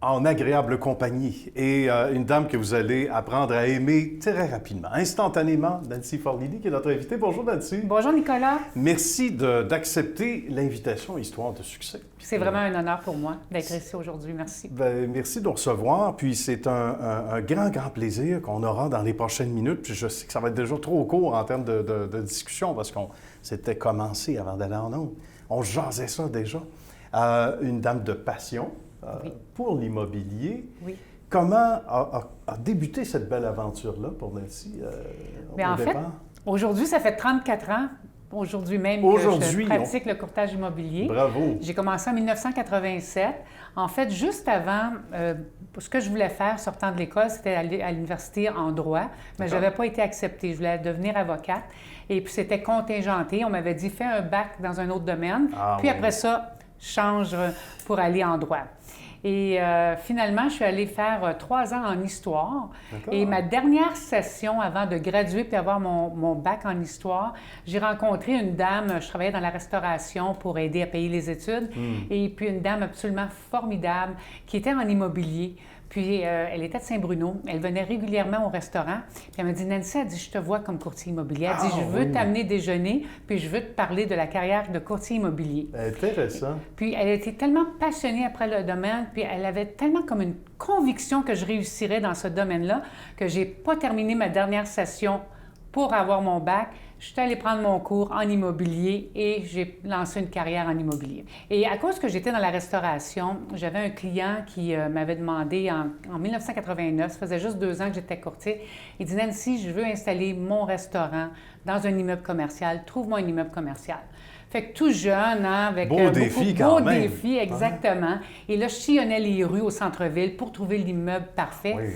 en agréable compagnie et une dame que vous allez apprendre à aimer très rapidement, instantanément, Nancy Forlini, qui est notre invitée. Bonjour Nancy. Bonjour Nicolas. Merci d'accepter l'invitation Histoire de succès. C'est vraiment un honneur pour moi d'être ici aujourd'hui. Merci. Bien, merci de nous recevoir. Puis c'est un grand plaisir qu'on aura dans les prochaines minutes. Puis je sais que ça va être déjà trop court en termes de discussion parce qu'on s'était commencé avant d'aller en ondes. On jasait ça déjà. Une dame de passion. Oui. Pour l'immobilier. Oui. Comment a débuté cette belle aventure-là pour Nancy au fait, départ? Aujourd'hui, ça fait 34 ans, aujourd'hui même, que je pratique le courtage immobilier. Bravo! J'ai commencé en 1987. En fait, juste avant, ce que je voulais faire sortant de l'école, c'était aller à l'université en droit, mais je n'avais pas été acceptée. Je voulais devenir avocate. Et puis, c'était contingenté. On m'avait dit, fais un bac dans un autre domaine. Puis après ça, change pour aller en droit. Et finalement, je suis allée faire 3 ans en histoire. Et ma dernière session avant de graduer puis avoir mon bac en histoire, j'ai rencontré une dame, je travaillais dans la restauration pour aider à payer les études, et puis une dame absolument formidable qui était en immobilier. Puis elle était de Saint-Bruno. Elle venait régulièrement au restaurant. Puis elle m'a dit, Nancy, elle dit, je te vois comme courtier immobilier. Elle dit, je veux t'amener déjeuner, puis je veux te parler de la carrière de courtier immobilier. Intéressant. Puis elle était tellement passionnée après le domaine, puis elle avait tellement comme une conviction que je réussirais dans ce domaine-là, que j'ai pas terminé ma dernière session pour avoir mon bac. Je suis allée prendre mon cours en immobilier et j'ai lancé une carrière en immobilier. Et à cause que j'étais dans la restauration, j'avais un client qui m'avait demandé en 1989, ça faisait juste 2 ans que j'étais courtier, il dit « Nancy, je veux installer mon restaurant dans un immeuble commercial. Trouve-moi un immeuble commercial. » Fait que tout jeune, hein, avec beau défi quand même. Beau défi, exactement. Et là, je sillonnais les rues au centre-ville pour trouver l'immeuble parfait. Oui.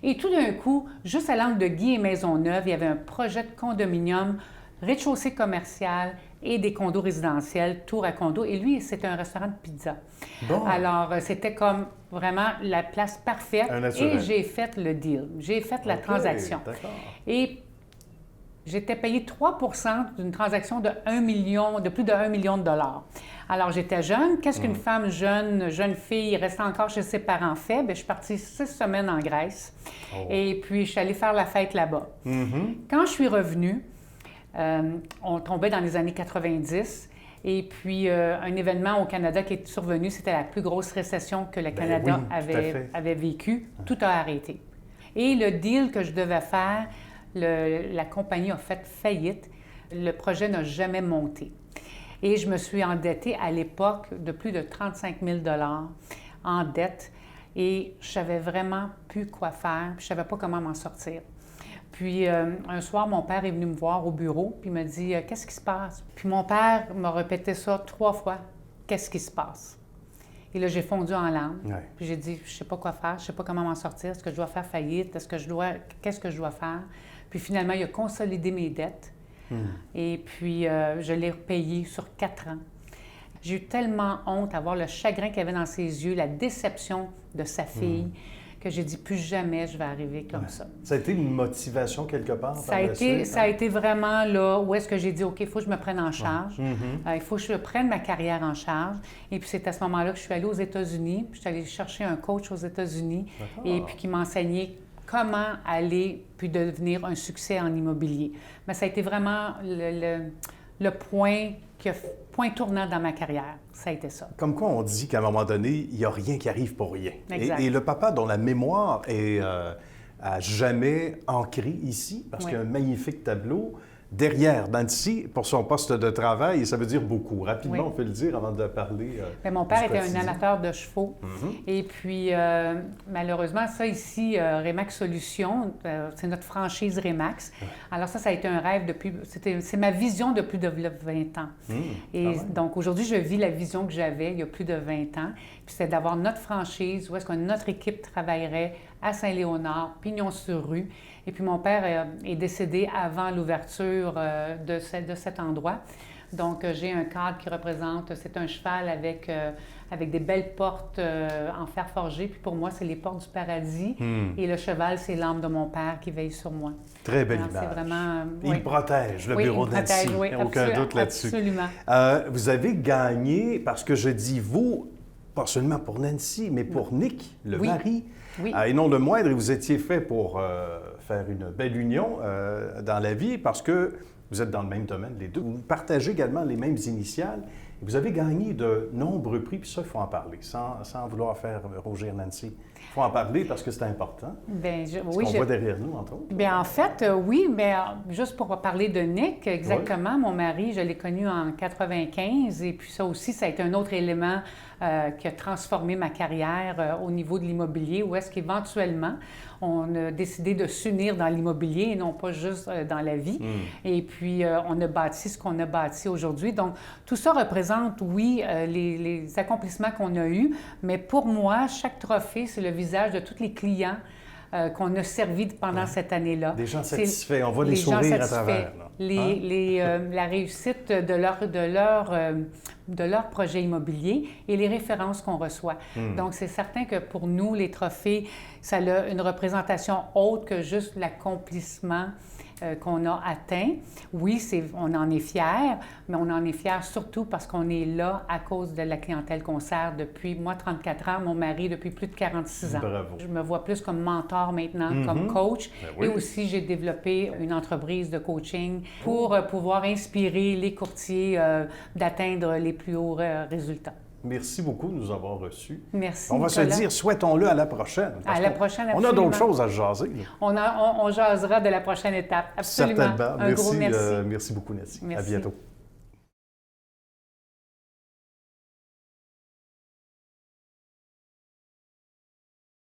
Et tout d'un coup, juste à l'angle de Guy et Maisonneuve, il y avait un projet de condominium, rez-de-chaussée commercial et des condos résidentiels, tour à condo. Et lui, c'était un restaurant de pizza. Bon. Alors, c'était comme vraiment la place parfaite. Et j'ai fait le deal. J'ai fait la transaction. D'accord. Et j'étais payé 3 % d'une transaction de plus de 1 million de dollars. Alors, j'étais jeune. Qu'est-ce qu'une femme jeune fille, restait encore chez ses parents fait? Bien, je suis partie 6 semaines en Grèce. Et puis, je suis allée faire la fête là-bas. Quand je suis revenue, on tombait dans les années 90. Et puis, un événement au Canada qui est survenu, c'était la plus grosse récession que le Canada avait vécue. Tout a arrêté. Et le deal que je devais faire, la compagnie a fait faillite. Le projet n'a jamais monté. Et je me suis endettée à l'époque de plus de 35 000 $ en dette. Et je savais vraiment plus quoi faire. Puis je savais pas comment m'en sortir. Puis un soir, mon père est venu me voir au bureau. Puis il m'a dit « Qu'est-ce qui se passe? » Puis mon père m'a répété ça 3 fois. « Qu'est-ce qui se passe? » Et là, j'ai fondu en larmes. Ouais. Puis j'ai dit « Je sais pas quoi faire. Je sais pas comment m'en sortir. Est-ce que je dois faire faillite? Qu'est-ce que je dois faire? » Puis finalement, il a consolidé mes dettes. Et puis, je l'ai repayé sur 4 ans. J'ai eu tellement honte à voir le chagrin qu'il avait dans ses yeux, la déception de sa fille, que j'ai dit plus jamais je vais arriver comme ça. Ça a été une motivation quelque part? Ça a été vraiment là où est-ce que j'ai dit, OK, il faut que je me prenne en charge. Il faut que je prenne ma carrière en charge. Et puis, c'est à ce moment-là que je suis allée aux États-Unis. Puis, je suis allée chercher un coach aux États-Unis et puis qui m'enseignait comment aller puis devenir un succès en immobilier. Mais ça a été vraiment le point tournant dans ma carrière. Ça a été ça. Comme quoi on dit qu'à un moment donné, il n'y a rien qui arrive pour rien. Et le papa dont la mémoire est à jamais ancrée ici, parce qu'il y a un magnifique tableau, derrière Nancy, pour son poste de travail, et ça veut dire beaucoup. Rapidement, on peut le dire avant de parler. Bien, mon père était un amateur de chevaux. Et puis, malheureusement, ça ici, Remax Solutions, c'est notre franchise Remax. Alors ça a été un rêve c'est ma vision de plus de 20 ans. Et donc, aujourd'hui, je vis la vision que j'avais il y a plus de 20 ans. Puis, c'est d'avoir notre franchise, où est-ce que notre équipe travaillerait à Saint-Léonard, Pignon-sur-Rue. Et puis, mon père est décédé avant l'ouverture de cet endroit. Donc, j'ai un cadre qui représente, c'est un cheval avec des belles portes en fer forgé. Puis pour moi, c'est les portes du paradis. Et le cheval, c'est l'âme de mon père qui veille sur moi. Très belle Alors, image. C'est vraiment, il protège le bureau de Nancy. Oui, aucun doute là-dessus. Absolument. Vous avez gagné, parce que je dis vous, pas seulement pour Nancy, mais pour Nick, le mari. Oui. Et non le moindre, vous étiez fait pour faire une belle union dans la vie parce que vous êtes dans le même domaine, les deux. Vous partagez également les mêmes initiales et vous avez gagné de nombreux prix, puis ça, il faut en parler, sans vouloir faire rougir Nancy. Il faut en parler parce que c'est important. Bien, qu'on voit derrière nous, entre autres. Bien, en fait, oui, mais juste pour parler de Nick, exactement, mon mari, je l'ai connu en 95 et puis ça aussi, ça a été un autre élément qui a transformé ma carrière au niveau de l'immobilier, où est-ce qu'éventuellement, on a décidé de s'unir dans l'immobilier et non pas juste dans la vie. Et puis, on a bâti ce qu'on a bâti aujourd'hui. Donc, tout ça représente, oui, les accomplissements qu'on a eus, mais pour moi, chaque trophée, c'est le visage de tous les clients qu'on a servis pendant cette année-là. Des gens satisfaits, on voit les sourires à travers. La réussite de leur projet immobilier et les références qu'on reçoit. Donc, c'est certain que pour nous, les trophées, ça a une représentation autre que juste l'accomplissement qu'on a atteint. Oui, on en est fiers, mais on en est fiers surtout parce qu'on est là à cause de la clientèle qu'on sert depuis, moi, 34 ans, mon mari depuis plus de 46 ans. Bravo. Je me vois plus comme mentor maintenant, comme coach. Et aussi, j'ai développé une entreprise de coaching pour pouvoir inspirer les courtiers d'atteindre les plus hauts résultats. Merci beaucoup de nous avoir reçus. Merci, On va Nicolas. se dire, souhaitons-le à la prochaine. À la prochaine, absolument. On a d'autres choses à jaser. On jasera de la prochaine étape, absolument. Certainement. Un gros merci. Merci beaucoup, Nancy. Merci. À bientôt.